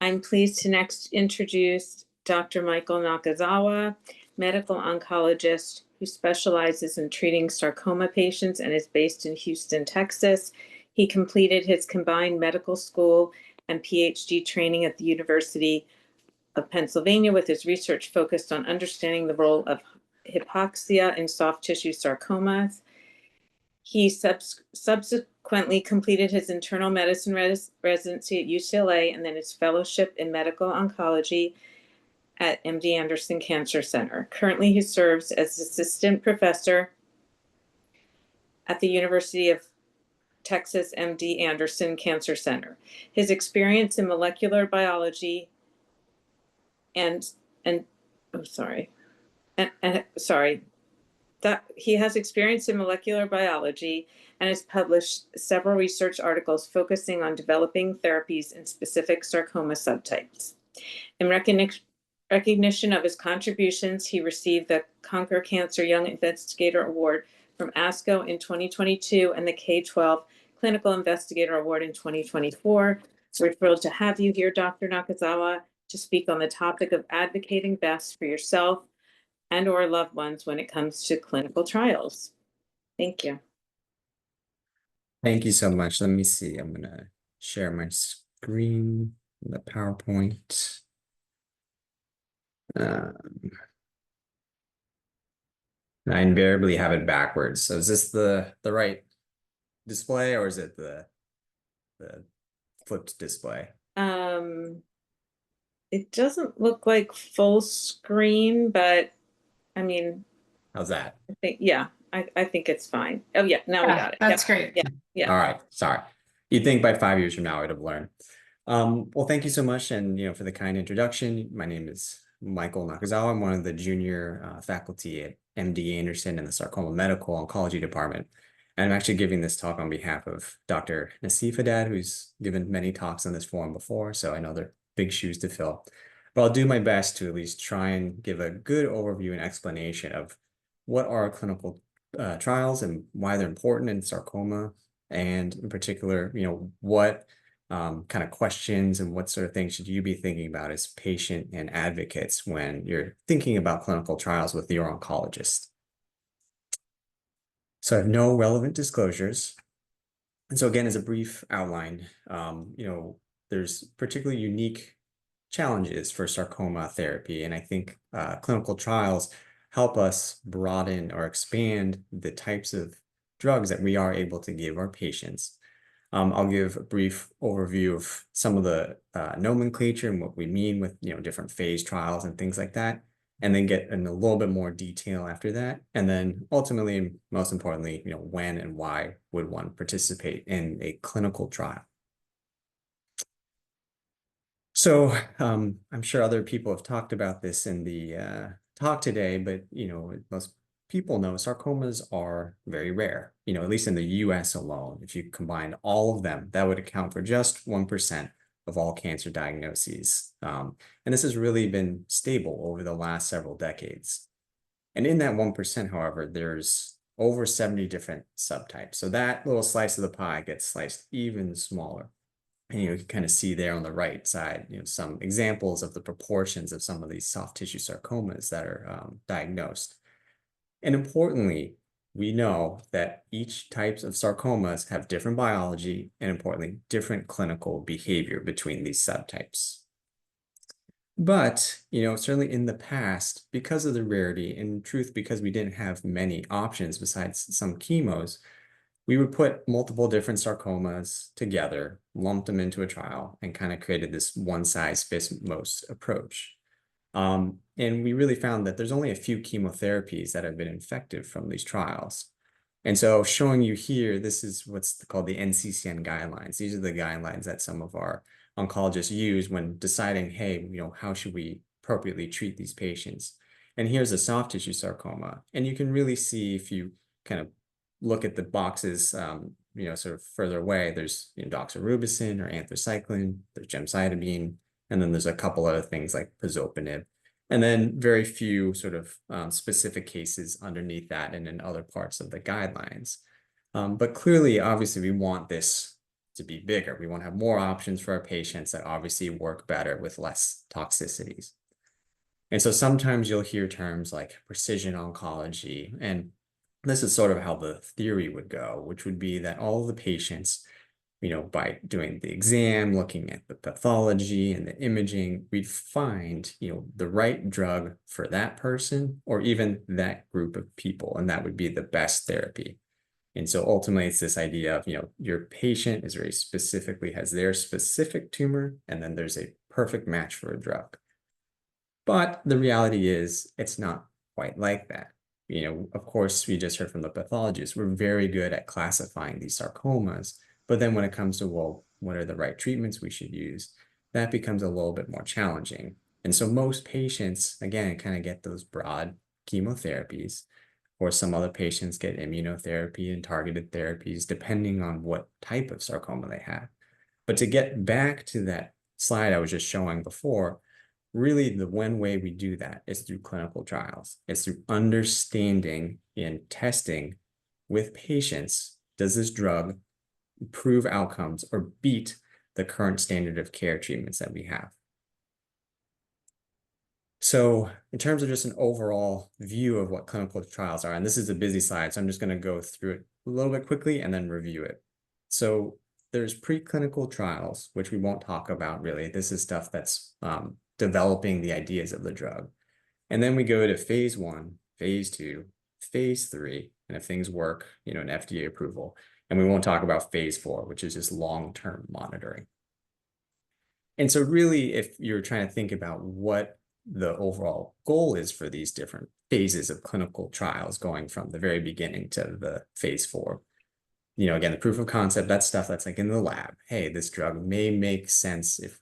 I'm pleased to next introduce Dr. Michael Nakazawa, medical oncologist who specializes in treating sarcoma patients and is based in Houston, Texas. He completed his combined medical school and PhD training at the University of Pennsylvania with his research focused on understanding the role of hypoxia in soft tissue sarcomas. He subsequently completed his internal medicine residency at UCLA and then his fellowship in medical oncology at MD Anderson Cancer Center. Currently, he serves as assistant professor at the University of Texas MD Anderson Cancer Center. His experience in molecular biology that he has experience in molecular biology and has published several research articles focusing on developing therapies in specific sarcoma subtypes. In recognition of his contributions, he received the Conquer Cancer Young Investigator Award from ASCO in 2022 and the K-12 Clinical Investigator Award in 2024. We're thrilled to have you here, Dr. Nakazawa, to speak on the topic of advocating best for yourself and or loved ones when it comes to clinical trials. Thank you. Thank you so much. Let me see. I'm going to share my screen, the PowerPoint. I invariably have it backwards. So is this the right display or is it the flipped display? It doesn't look like full screen, but I mean, how's that? I think, yeah, I think it's fine. Oh yeah, now we got it. That's great. Yeah. All right. Sorry. You'd think by 5 years from now I'd have learned. Well, thank you so much. And, for the kind introduction. My name is Michael Nakazawa. I'm one of the junior faculty at MD Anderson in the Sarcoma Medical Oncology department. And I'm actually giving this talk on behalf of Dr. Nassif Haddad, who's given many talks on this forum before. So I know they're big shoes to fill. But I'll do my best to at least try and give a good overview and explanation of what are clinical trials and why they're important in sarcoma, and in particular, what kind of questions and what sort of things should you be thinking about as patient and advocates when you're thinking about clinical trials with your oncologist. So I have no relevant disclosures. And so again, as a brief outline, there's particularly unique challenges for sarcoma therapy. And I think clinical trials help us broaden or expand the types of drugs that we are able to give our patients. I'll give a brief overview of some of the nomenclature and what we mean with different phase trials and things like that, and then get in a little bit more detail after that. And then ultimately, and most importantly, when and why would one participate in a clinical trial. So I'm sure other people have talked about this in the talk today, but most people know sarcomas are very rare, at least in the US alone. If you combine all of them, that would account for just 1% of all cancer diagnoses. And this has really been stable over the last several decades. And in that 1%, however, there's over 70 different subtypes. So that little slice of the pie gets sliced even smaller. And you can kind of see there on the right side, some examples of the proportions of some of these soft tissue sarcomas that are diagnosed. And importantly, we know that each types of sarcomas have different biology and, importantly, different clinical behavior between these subtypes. But, certainly in the past, because of the rarity, and in truth, because we didn't have many options besides some chemos, we would put multiple different sarcomas together, lumped them into a trial, and kind of created this one-size-fits-most approach. And we really found that there's only a few chemotherapies that have been effective from these trials. And so showing you here, this is what's called the NCCN guidelines. These are the guidelines that some of our oncologists use when deciding, hey, how should we appropriately treat these patients? And here's a soft tissue sarcoma. And you can really see, if you kind of look at the boxes, sort of further away, there's doxorubicin or anthracycline, there's gemcitabine, and then there's a couple other things like pazopanib, and then very few sort of specific cases underneath that and in other parts of the guidelines. But clearly, obviously, we want this to be bigger. We want to have more options for our patients that obviously work better with less toxicities. And so sometimes you'll hear terms like precision oncology, and this is sort of how the theory would go, which would be that all the patients, by doing the exam, looking at the pathology and the imaging, we'd find, the right drug for that person or even that group of people, and that would be the best therapy. And so ultimately, it's this idea of, your patient is very specifically has their specific tumor, and then there's a perfect match for a drug. But the reality is, it's not quite like that. Of course, we just heard from the pathologists, we're very good at classifying these sarcomas. But then when it comes to, well, what are the right treatments we should use, that becomes a little bit more challenging. And so most patients, again, kind of get those broad chemotherapies, or some other patients get immunotherapy and targeted therapies, depending on what type of sarcoma they have. But to get back to that slide I was just showing before, really the one way we do that is through clinical trials. It's through understanding and testing with patients, does this drug improve outcomes or beat the current standard of care treatments that we have? So in terms of just an overall view of what clinical trials are, and this is a busy slide, so I'm just going to go through it a little bit quickly and then review it. So there's preclinical trials, which we won't talk about really. This is stuff that's developing the ideas of the drug. And then we go to phase 1, phase 2, phase 3, and if things work, an FDA approval. And we won't talk about phase 4, which is just long-term monitoring. And so really, if you're trying to think about what the overall goal is for these different phases of clinical trials, going from the very beginning to the phase 4, again, the proof of concept, that's stuff that's like in the lab. Hey, this drug may make sense if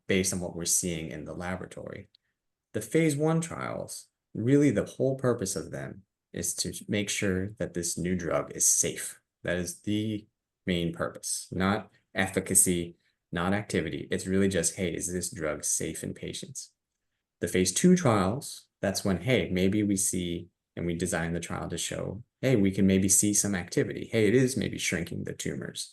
based on what we're seeing in the laboratory. The phase 1 trials, really the whole purpose of them is to make sure that this new drug is safe. That is the main purpose, not efficacy, not activity. It's really just, hey, is this drug safe in patients? The phase 2 trials, that's when, hey, maybe we see and we design the trial to show, hey, we can maybe see some activity. Hey, it is maybe shrinking the tumors.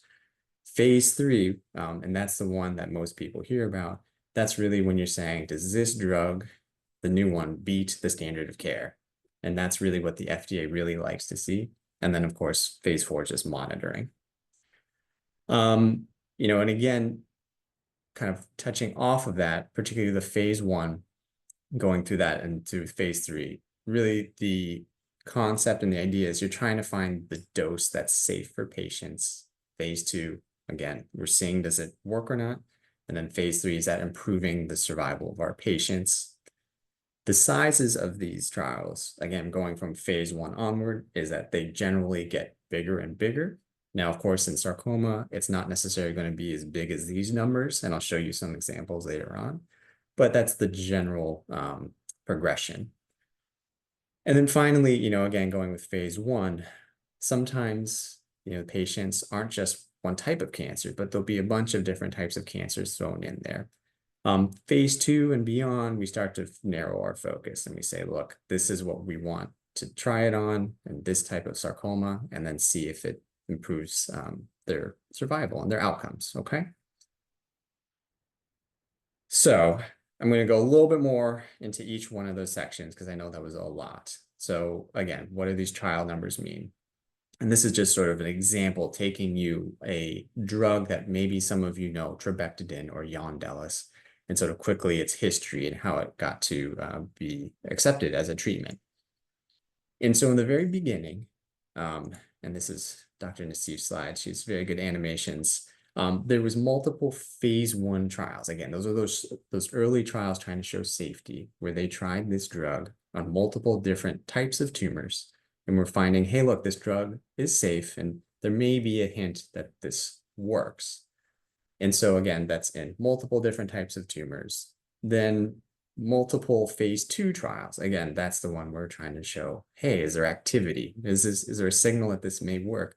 Phase 3, and that's the one that most people hear about, that's really when you're saying, does this drug, the new one, beat the standard of care? And that's really what the FDA really likes to see. And then, of course, phase 4 is just monitoring. And again, kind of touching off of that, particularly the phase 1, going through that into phase 3, really the concept and the idea is you're trying to find the dose that's safe for patients. Phase 2, again, we're seeing, does it work or not? And then phase 3 is that improving the survival of our patients. The sizes of these trials, again, going from phase 1 onward, is that they generally get bigger and bigger. Now, of course, in sarcoma, it's not necessarily going to be as big as these numbers, and I'll show you some examples later on, but that's the general progression. And then finally, again, going with phase 1, sometimes, patients aren't just one type of cancer, but there'll be a bunch of different types of cancers thrown in there. Phase 2 and beyond, we start to narrow our focus and we say, look, this is what we want to try it on and this type of sarcoma, and then see if it improves their survival and their outcomes, okay? So I'm going to go a little bit more into each one of those sections because I know that was a lot. So again, what do these trial numbers mean? And this is just sort of an example, taking you a drug that maybe some of you know, trabectedin or Yondelis, and sort of quickly its history and how it got to be accepted as a treatment. And so in the very beginning, and this is Dr. Nassif's slide, she's very good animations. There was multiple phase 1 trials. Again, those are those early trials trying to show safety, where they tried this drug on multiple different types of tumors. And we're finding, hey, look, this drug is safe, and there may be a hint that this works. And so again, that's in multiple different types of tumors. Then multiple phase 2 trials. Again, that's the one we're trying to show, hey, is there activity? Is there a signal that this may work?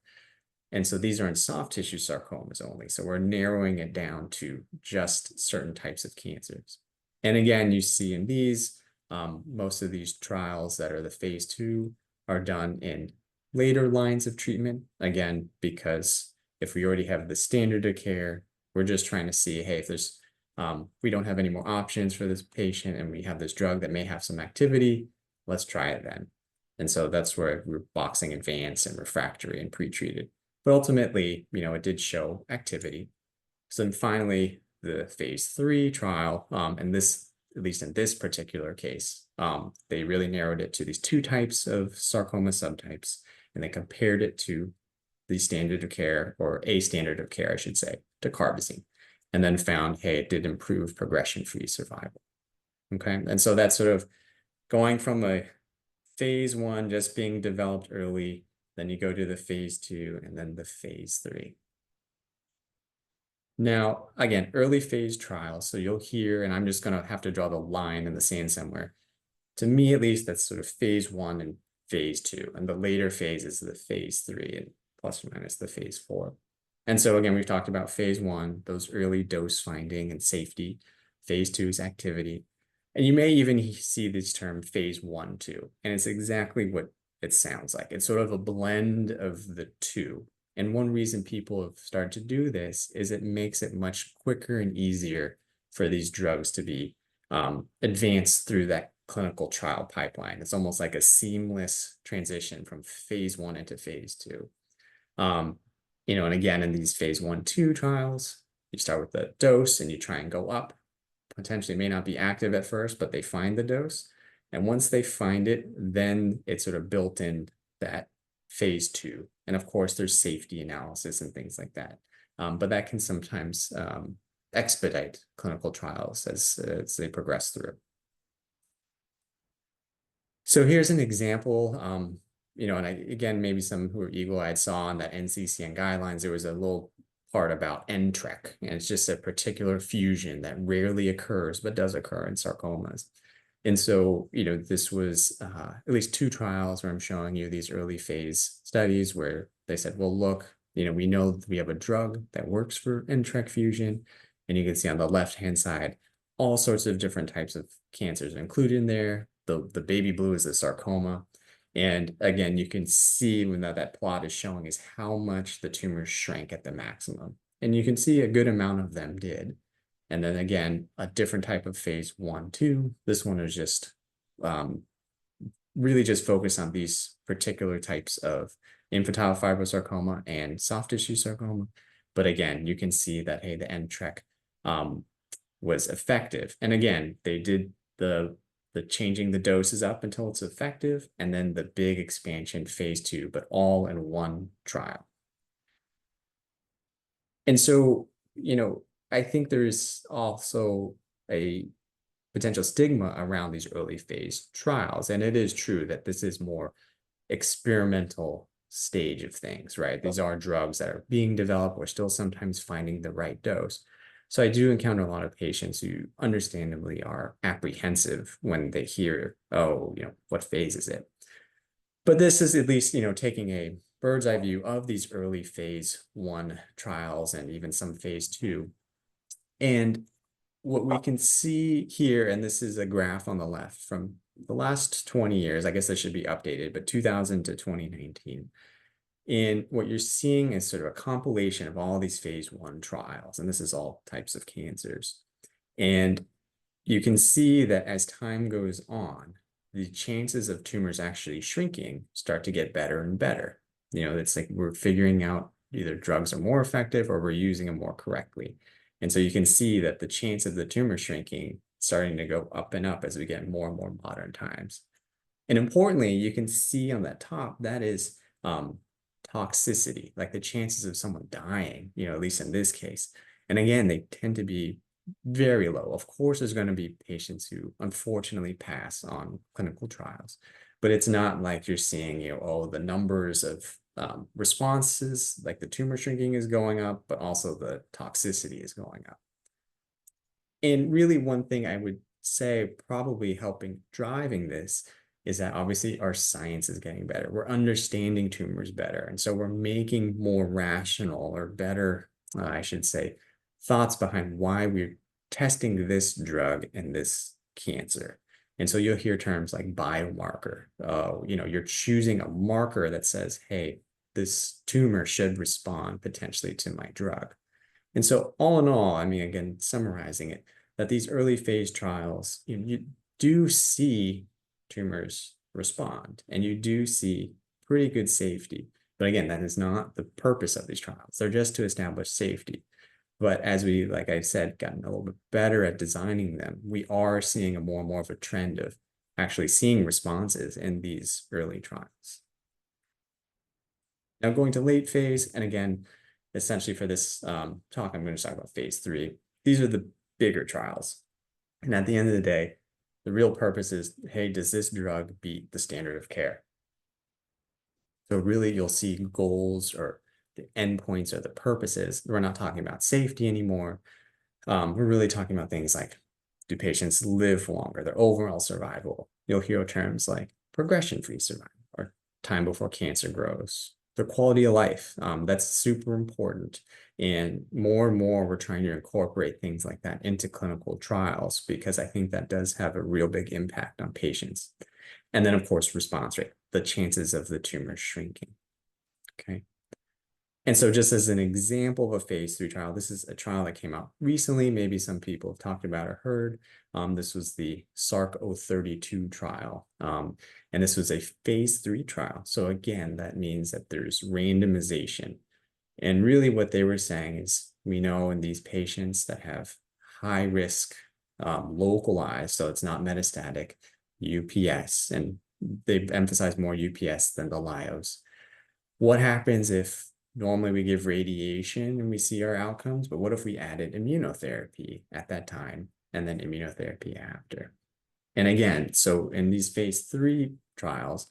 And so these are in soft tissue sarcomas only. So we're narrowing it down to just certain types of cancers. And again, you see in these, most of these trials that are the phase 2 are done in later lines of treatment, again, because if we already have the standard of care, we're just trying to see, hey, if there's we don't have any more options for this patient and we have this drug that may have some activity, let's try it then. And so that's where we're boxing advanced and refractory and pretreated. But ultimately, it did show activity. So then finally, the phase 3 trial, and this, at least in this particular case, they really narrowed it to these 2 types of sarcoma subtypes, and they compared it to the standard of care, or a standard of care, I should say, dacarbazine, and then found, hey, it did improve progression-free survival. Okay, and so that's sort of going from a phase 1 just being developed early, then you go to the phase 2, and then the phase 3. Now, again, early phase trials, so you'll hear, and I'm just going to have to draw the line in the sand somewhere. To me, at least, that's sort of phase 1 and phase 2, and the later phase is the phase 3, and plus or minus the phase 4. And so again, we've talked about phase 1, those early dose finding and safety. Phase 2 is activity. And you may even see this term phase 1, 2, and it's exactly what it sounds like. It's sort of a blend of the two. And one reason people have started to do this is it makes it much quicker and easier for these drugs to be advanced through that clinical trial pipeline. It's almost like a seamless transition from phase 1 into phase 2. And again, in these phase 1, 2 trials, you start with the dose and you try and go up. Potentially may not be active at first, but they find the dose. And once they find it, then it's sort of built in that phase 2. And of course, there's safety analysis and things like that. But that can sometimes expedite clinical trials as they progress through. So here's an example, and again, maybe some who are eagle-eyed saw on that NCCN guidelines, there was a little part about NTRK, and it's just a particular fusion that rarely occurs, but does occur in sarcomas. And so, this was at least 2 trials where I'm showing you these early phase studies where they said, well, look, we know we have a drug that works for NTRK fusion. And you can see on the left-hand side, all sorts of different types of cancers included in there. The baby blue is the sarcoma. And again, you can see when that plot is showing is how much the tumors shrank at the maximum. And you can see a good amount of them did. And then again, a different type of phase 1, 2. This one is just really just focused on these particular types of infantile fibrosarcoma and soft tissue sarcoma. But again, you can see that, hey, the NTRK was effective. And again, they did the changing the doses up until it's effective, and then the big expansion phase 2, but all in one trial. And so, I think there's also a potential stigma around these early phase trials. And it is true that this is more experimental stage of things, right? These are drugs that are being developed. We're still sometimes finding the right dose. So I do encounter a lot of patients who understandably are apprehensive when they hear, oh, what phase is it? But this is at least, taking a bird's eye view of these early phase 1 trials and even some phase 2. And what we can see here, and this is a graph on the left from the last 20 years, I guess this should be updated, but 2000 to 2019. And what you're seeing is sort of a compilation of all these phase 1 trials, and this is all types of cancers. And you can see that as time goes on, the chances of tumors actually shrinking start to get better and better. It's like we're figuring out either drugs are more effective or we're using them more correctly. And so you can see that the chance of the tumor shrinking starting to go up and up as we get more and more modern times. And importantly, you can see on that top, that is toxicity, like the chances of someone dying, at least in this case. And again, they tend to be very low. Of course, there's going to be patients who unfortunately pass on clinical trials, but it's not like you're seeing, the numbers of responses, like the tumor shrinking is going up, but also the toxicity is going up. And really one thing I would say probably helping driving this is that obviously our science is getting better. We're understanding tumors better. And so we're making more rational or better, I should say, thoughts behind why we're testing this drug in this cancer. And so you'll hear terms like biomarker. You're choosing a marker that says, hey, this tumor should respond potentially to my drug. And so all in all, I mean, again, summarizing it, that these early phase trials, you do see tumors respond and you do see pretty good safety. But again, that is not the purpose of these trials. They're just to establish safety. But as we, like I said, gotten a little bit better at designing them, we are seeing a more and more of a trend of actually seeing responses in these early trials. Now going to late phase, and again, essentially for this talk, I'm going to talk about phase 3. These are the bigger trials. And at the end of the day, the real purpose is, hey, does this drug beat the standard of care? So really, you'll see goals or the endpoints or the purposes. We're not talking about safety anymore. We're really talking about things like, do patients live longer, their overall survival? You'll hear terms like progression-free survival or time before cancer grows, the quality of life. That's super important. And more, we're trying to incorporate things like that into clinical trials because I think that does have a real big impact on patients. And then, of course, response rate, the chances of the tumor shrinking. Okay. And so just as an example of a phase 3 trial, this is a trial that came out recently. Maybe some people have talked about or heard. This was the SARC-032 trial. And this was a phase 3 trial. So again, that means that there's randomization. And really what they were saying is, we know in these patients that have high risk localized, so it's not metastatic, UPS, and they've emphasized more UPS than the LIOs. What happens if normally we give radiation and we see our outcomes, but what if we added immunotherapy at that time and then immunotherapy after? And again, so in these phase 3 trials,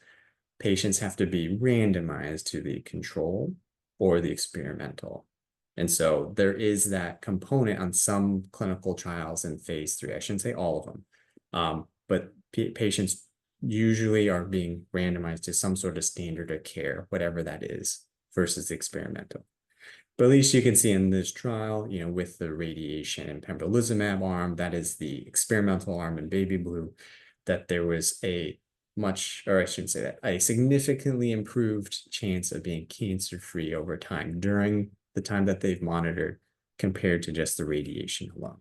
patients have to be randomized to the control or the experimental. And so there is that component on some clinical trials in phase 3. I shouldn't say all of them, but patients usually are being randomized to some sort of standard of care, whatever that is, versus experimental. But at least you can see in this trial, with the radiation and pembrolizumab arm, that is the experimental arm in baby blue, that there was a significantly improved chance of being cancer-free over time during the time that they've monitored compared to just the radiation alone.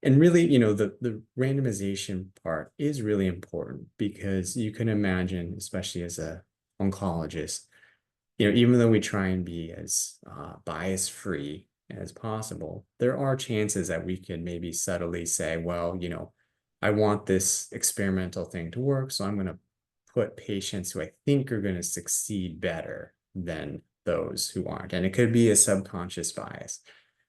And really, the randomization part is really important because you can imagine, especially as a oncologist, even though we try and be as bias-free as possible, there are chances that we can maybe subtly say, well, I want this experimental thing to work, so I'm going to put patients who I think are going to succeed better than those who aren't. And it could be a subconscious bias.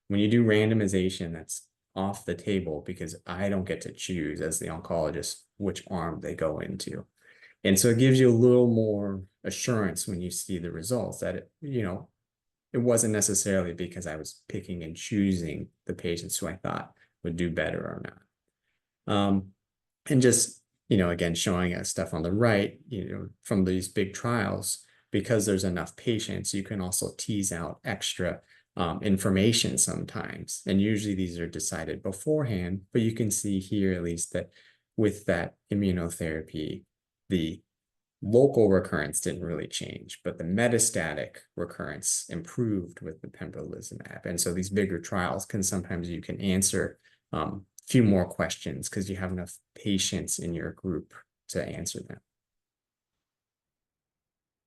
When you do randomization, that's off the table because I don't get to choose as the oncologist which arm they go into. And so it gives you a little more assurance when you see the results that it wasn't necessarily because I was picking and choosing the patients who I thought would do better or not. And just, again, showing us stuff on the right, from these big trials, because there's enough patients, you can also tease out extra information sometimes. And usually these are decided beforehand, but you can see here at least that with that immunotherapy, the local recurrence didn't really change, but the metastatic recurrence improved with the pembrolizumab. And so these bigger trials you can answer a few more questions because you have enough patients in your group to answer them.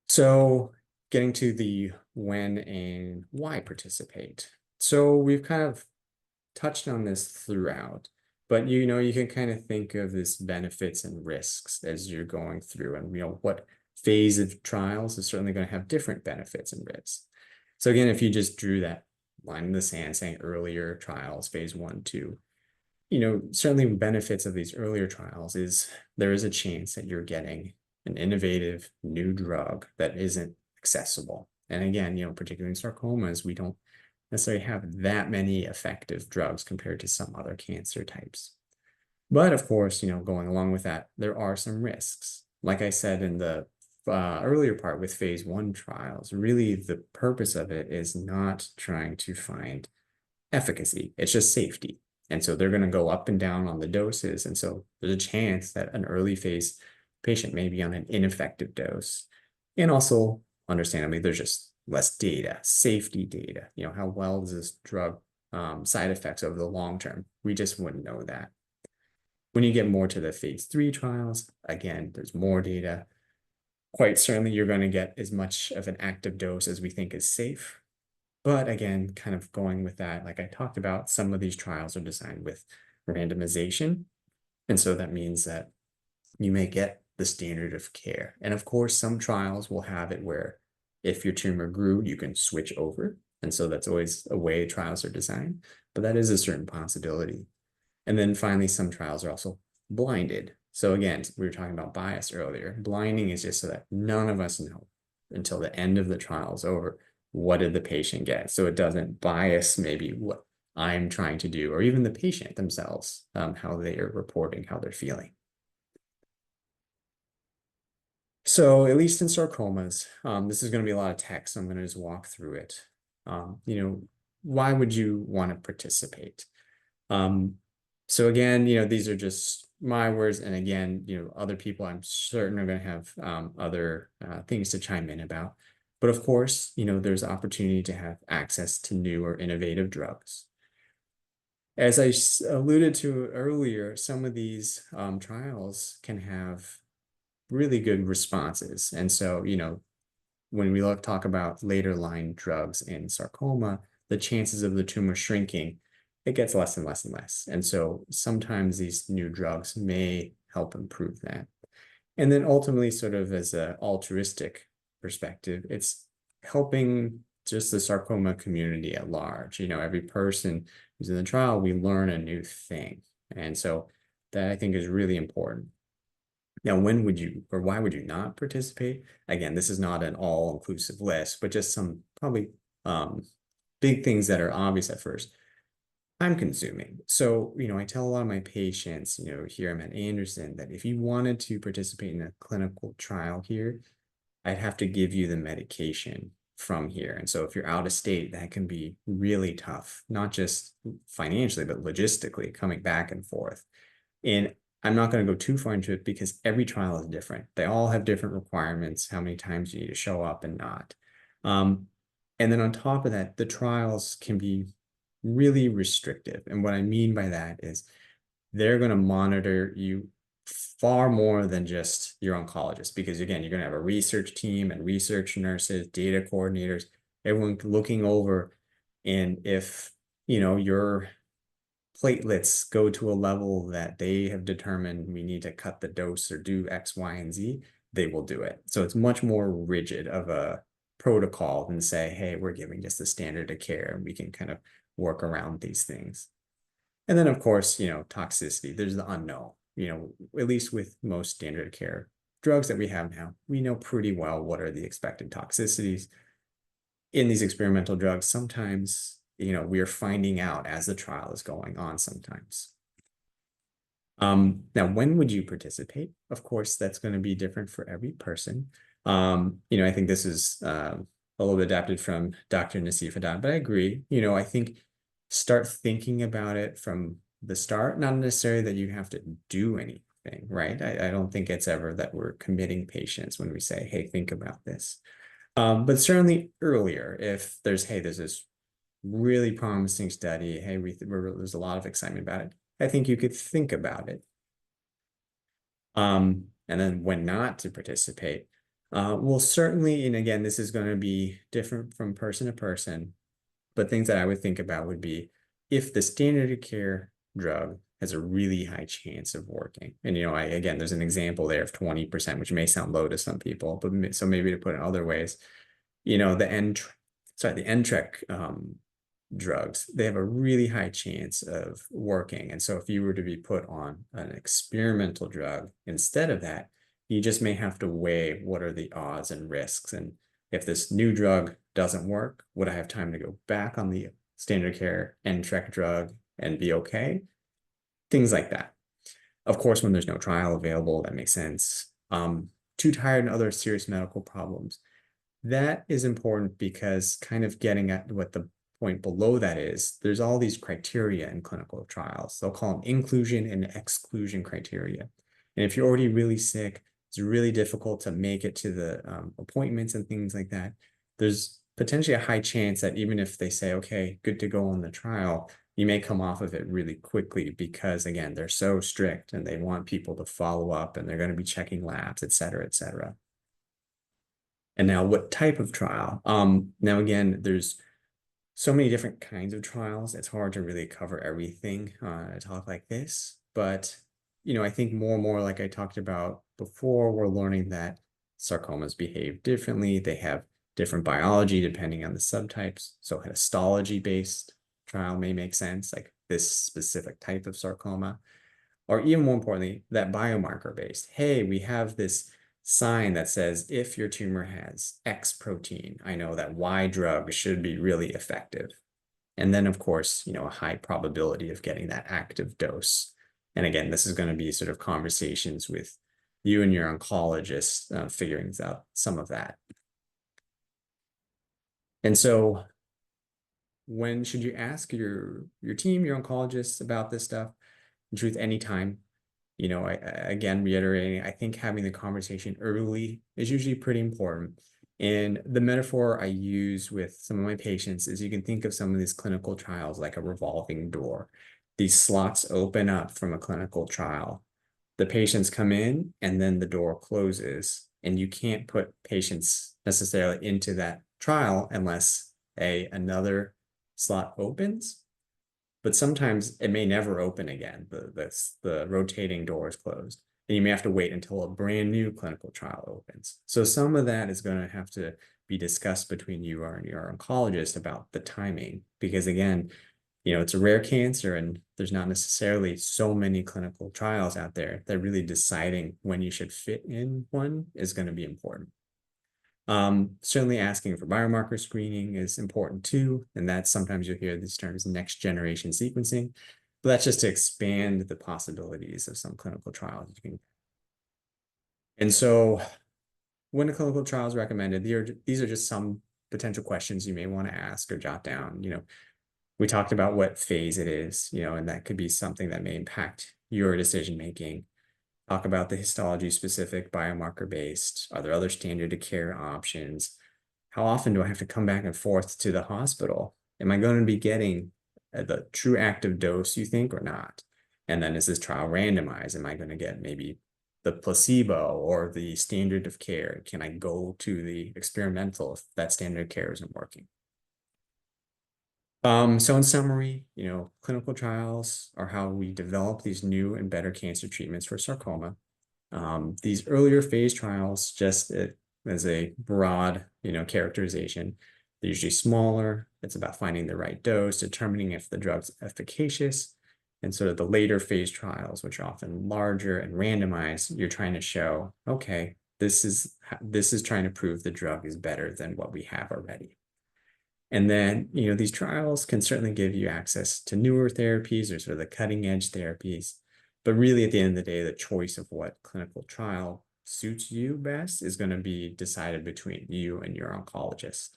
So getting to the when and why participate. So we've kind of touched on this throughout, but you can kind of think of this benefits and risks as you're going through, and what phase of trials is certainly going to have different benefits and risks. So again, if you just drew that line in the sand saying earlier trials, phase 1, 2, certainly benefits of these earlier trials is there is a chance that you're getting an innovative new drug that isn't accessible. And again, particularly in sarcomas, we don't necessarily have that many effective drugs compared to some other cancer types. But of course, going along with that, there are some risks. Like I said in the earlier part with phase 1 trials, really the purpose of it is not trying to find efficacy. It's just safety. And so they're going to go up and down on the doses. And so there's a chance that an early phase patient may be on an ineffective dose. And also understandably, there's just less data, safety data. How well does this drug side effects over the long term? We just wouldn't know that. When you get more to the phase 3 trials, again, there's more data. Quite certainly, you're going to get as much of an active dose as we think is safe. But again, kind of going with that, like I talked about, some of these trials are designed with randomization. And so that means that you may get the standard of care. And of course, some trials will have it where if your tumor grew, you can switch over. And so that's always a way trials are designed, but that is a certain possibility. And then finally, some trials are also blinded. So again, we were talking about bias earlier. Blinding is just so that none of us know until the end of the trial is over, what did the patient get? So it doesn't bias maybe what I'm trying to do, or even the patient themselves, how they are reporting, how they're feeling. So at least in sarcomas, this is going to be a lot of text, so I'm going to just walk through it. Why would you want to participate? So again, these are just my words, and again, other people I'm certain are going to have other things to chime in about. But of course, there's opportunity to have access to new or innovative drugs. As I alluded to earlier, some of these trials can have really good responses. And so, when we talk about later line drugs in sarcoma, the chances of the tumor shrinking, it gets less and less and less. And so sometimes these new drugs may help improve that. And then ultimately, sort of as an altruistic perspective, it's helping just the sarcoma community at large. Every person who's in the trial, we learn a new thing. And so that I think is really important. Now, when would you, or why would you not participate? Again, this is not an all-inclusive list, but just some probably big things that are obvious at first. Time consuming. So, I tell a lot of my patients, here I'm at Anderson, that if you wanted to participate in a clinical trial here, I'd have to give you the medication from here. And so if you're out of state, that can be really tough, not just financially, but logistically coming back and forth. And I'm not going to go too far into it because every trial is different. They all have different requirements, how many times you need to show up and not. And then on top of that, the trials can be really restrictive. And what I mean by that is they're going to monitor you far more than just your oncologist, because again, you're going to have a research team and research nurses, data coordinators, everyone looking over. And if, your platelets go to a level that they have determined we need to cut the dose or do X, Y, and Z, they will do it. So it's much more rigid of a protocol than say, hey, we're giving just the standard of care and we can kind of work around these things. And then of course, toxicity, there's the unknown, at least with most standard of care drugs that we have now, we know pretty well what are the expected toxicities. In these experimental drugs, sometimes we are finding out as the trial is going on sometimes. Now, when would you participate? Of course, that's going to be different for every person. I think this is a little bit adapted from Dr. Nassif Haddad, but I agree. I think start thinking about it from the start, not necessarily that you have to do anything, right? I don't think it's ever that we're committing patients when we say, hey, think about this. But certainly earlier, if there's this really promising study, hey, there's a lot of excitement about it, I think you could think about it. And then when not to participate, well, certainly, and again, this is going to be different from person to person, but things that I would think about would be if the standard of care drug has a really high chance of working. And, again, there's an example there of 20%, which may sound low to some people, but so maybe to put it in other ways, the NTRK drugs, they have a really high chance of working. And so if you were to be put on an experimental drug instead of that, you just may have to weigh what are the odds and risks. And if this new drug doesn't work, would I have time to go back on the standard care NTRK drug and be okay? Things like that. Of course, when there's no trial available, that makes sense. Too tired and other serious medical problems. That is important because kind of getting at what the point below that is, there's all these criteria in clinical trials. They'll call them inclusion and exclusion criteria. And if you're already really sick, it's really difficult to make it to the appointments and things like that. There's potentially a high chance that even if they say, okay, good to go on the trial, you may come off of it really quickly because, again, they're so strict and they want people to follow up and they're going to be checking labs, et cetera, et cetera. And now what type of trial? Now, again, there's so many different kinds of trials. It's hard to really cover everything on a talk like this. But, I think more and more, like I talked about before, we're learning that sarcomas behave differently. They have different biology depending on the subtypes. So histology-based trial may make sense, like this specific type of sarcoma. Or even more importantly, that biomarker-based. Hey, we have this sign that says if your tumor has X protein, I know that Y drug should be really effective. And then, of course, a high probability of getting that active dose. And again, this is going to be sort of conversations with you and your oncologist figuring out some of that. And so when should you ask your team, your oncologist about this stuff? In truth, anytime. I again, reiterating, I think having the conversation early is usually pretty important. And the metaphor I use with some of my patients is you can think of some of these clinical trials like a revolving door. These slots open up from a clinical trial. The patients come in and then the door closes, and you can't put patients necessarily into that trial unless another slot opens. But sometimes it may never open again. The rotating door is closed. And you may have to wait until a brand new clinical trial opens. So some of that is going to have to be discussed between you and your oncologist about the timing. Because again, it's a rare cancer and there's not necessarily so many clinical trials out there that really deciding when you should fit in one is going to be important. Certainly asking for biomarker screening is important too. And that's sometimes you'll hear these terms next generation sequencing, but that's just to expand the possibilities of some clinical trials. And so when a clinical trial is recommended, these are just some potential questions you may want to ask or jot down. We talked about what phase it is, and that could be something that may impact your decision-making. Talk about the histology specific, biomarker based. Are there other standard of care options? How often do I have to come back and forth to the hospital? Am I going to be getting the true active dose, you think, or not? And then is this trial randomized? Am I going to get maybe the placebo or the standard of care? Can I go to the experimental if that standard of care isn't working? So in summary, clinical trials are how we develop these new and better cancer treatments for sarcoma. These earlier phase trials, just as a broad, characterization, they're usually smaller. It's about finding the right dose, determining if the drug's efficacious. And sort of the later phase trials, which are often larger and randomized, you're trying to show, okay, this is trying to prove the drug is better than what we have already. And then, these trials can certainly give you access to newer therapies or sort of the cutting edge therapies. But really, at the end of the day, the choice of what clinical trial suits you best is going to be decided between you and your oncologist.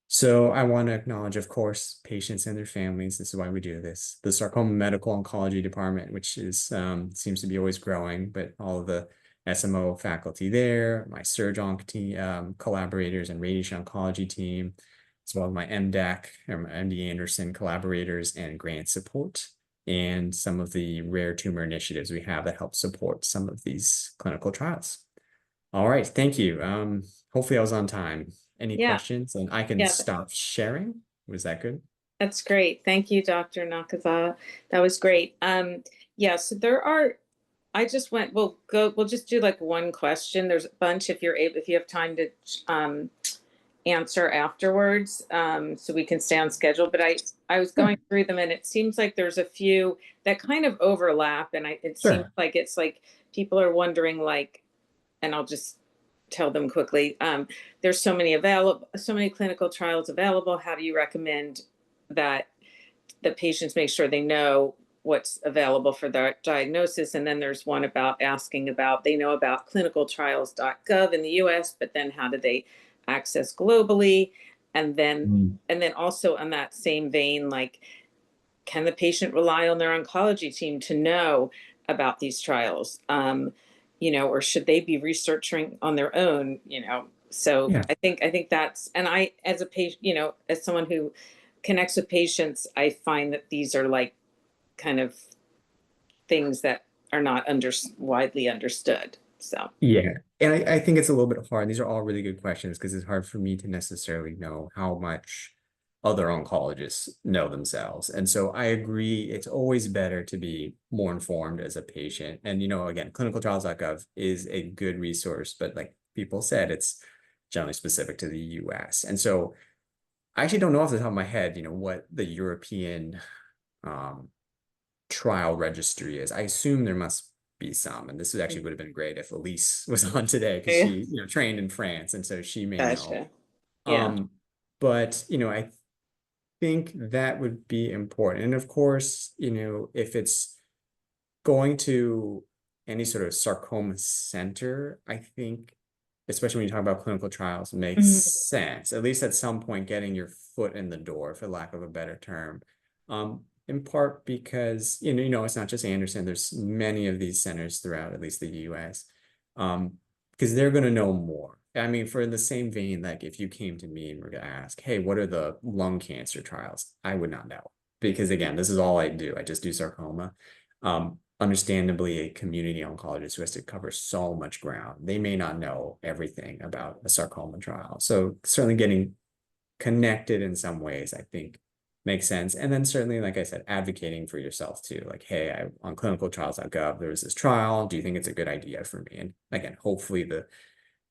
So I want to acknowledge, of course, patients and their families. This is why we do this. The Sarcoma Medical Oncology Department, which is seems to be always growing, but all of the SMO faculty there, my Surg-Onc team, collaborators and radiation oncology team, as well as my MDAC, or MD Anderson collaborators and grant support, and some of the rare tumor initiatives we have that help support some of these clinical trials. All right, thank you. Hopefully I was on time. Any Yeah, questions? And I can yeah, stop sharing. Was that good? that's great. Thank you, Dr. Nakazawa. That was great. Yeah, so we'll just do like one question. There's a bunch if you have time to answer afterwards, so we can stay on schedule. But I was going through them and it seems like there's a few that kind of overlap, and it seems Sure. like it's like people are wondering and I'll just tell them quickly. There's so many clinical trials available. How do you recommend that the patients make sure they know what's available for their diagnosis? And then there's one about asking about, they know about clinicaltrials.gov in the US, but then how do they access globally? And then also on that same vein, can the patient rely on their oncology team to know about these trials? or should they be researching on their own, So Yeah. I think that's, and I, as a patient, as someone who connects with patients, I find that these are like kind of things that are not widely understood. So, Yeah. And I think it's a little bit hard. These are all really good questions because it's hard for me to necessarily know how much other oncologists know themselves. And so I agree, it's always better to be more informed as a patient. And, again, clinicaltrials.gov is a good resource, but like people said, it's generally specific to the US. And so I actually don't know off the top of my head, what the European um, trial registry is. I assume there must be some, and this actually would have been great if Elise was on today because yeah, she, trained in France, and so she may know. gotcha. Yeah. Um, but I think that would be important. And of course, if it's going to any sort of sarcoma center, I think, especially when you talk about clinical trials, makes Mhm. sense, at least at some point, getting your foot in the door, for lack of a better term. In part because, it's not just Anderson, there's many of these centers throughout at least the US. Because they're going to know more. I mean, for in the same vein, like if you came to me and were going to ask, hey, what are the lung cancer trials? I would not know. Because again, this is all I do. I just do sarcoma. Understandably, a community oncologist who has to cover so much ground, they may not know everything about a sarcoma trial. So certainly getting connected in some ways, I think makes sense. And then certainly, like I said, advocating for yourself too. Like, hey, on clinicaltrials.gov, there's this trial. Do you think it's a good idea for me? And again, hopefully the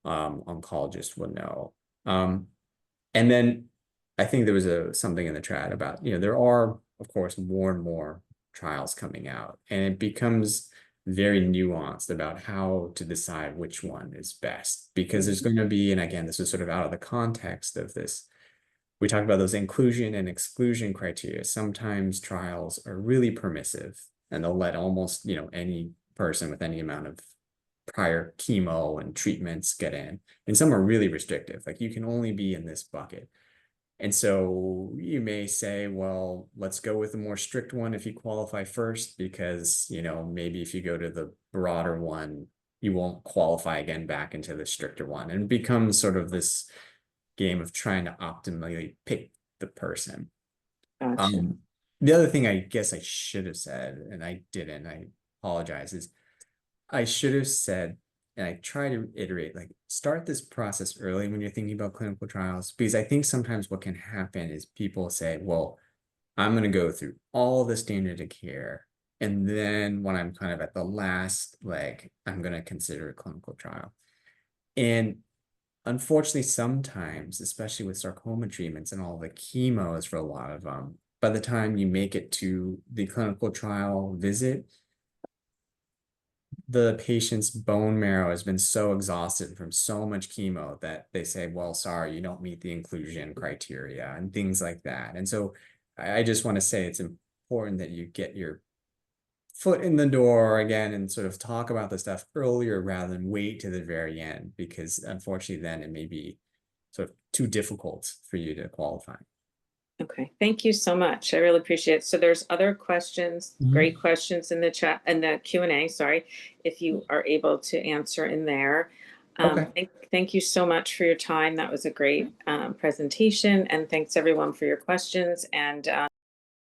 oncologist will know. And then I think there was something in the chat about, there are, of course, more and more trials coming out, and it becomes very nuanced about how to decide which one is best, because there's going to be, and again, this is sort of out of the context of this. We talked about those inclusion and exclusion criteria. Sometimes trials are really permissive and they'll let almost, any person with any amount of prior chemo and treatments get in. And some are really restrictive, like you can only be in this bucket. And so you may say, well, let's go with the more strict one if you qualify first, because, maybe if you go to the broader one, you won't qualify again back into the stricter one. And it becomes sort of this game of trying to optimally pick the person. Gotcha. Um, the other thing I guess I should have said, and I didn't, I apologize, is I should have said, and I try to iterate, like start this process early when you're thinking about clinical trials, because I think sometimes what can happen is people say, well, I'm going to go through all the standard of care. And then when I'm kind of at the last leg, I'm going to consider a clinical trial. And unfortunately, sometimes, especially with sarcoma treatments and all the chemos for a lot of them, by the time you make it to the clinical trial visit, the patient's bone marrow has been so exhausted from so much chemo that they say, well, sorry, you don't meet the inclusion criteria and things like that. And so I just want to say it's important that you get your foot in the door again and sort of talk about the stuff earlier rather than wait to the very end, because unfortunately then it may be sort of too difficult for you to qualify. Okay, thank you so much. I really appreciate it. So there's other questions, great questions in the chat and the Q&A, sorry, if you are able to answer in there. Okay. Thank you so much for your time. That was a great presentation, and thanks everyone for your questions. And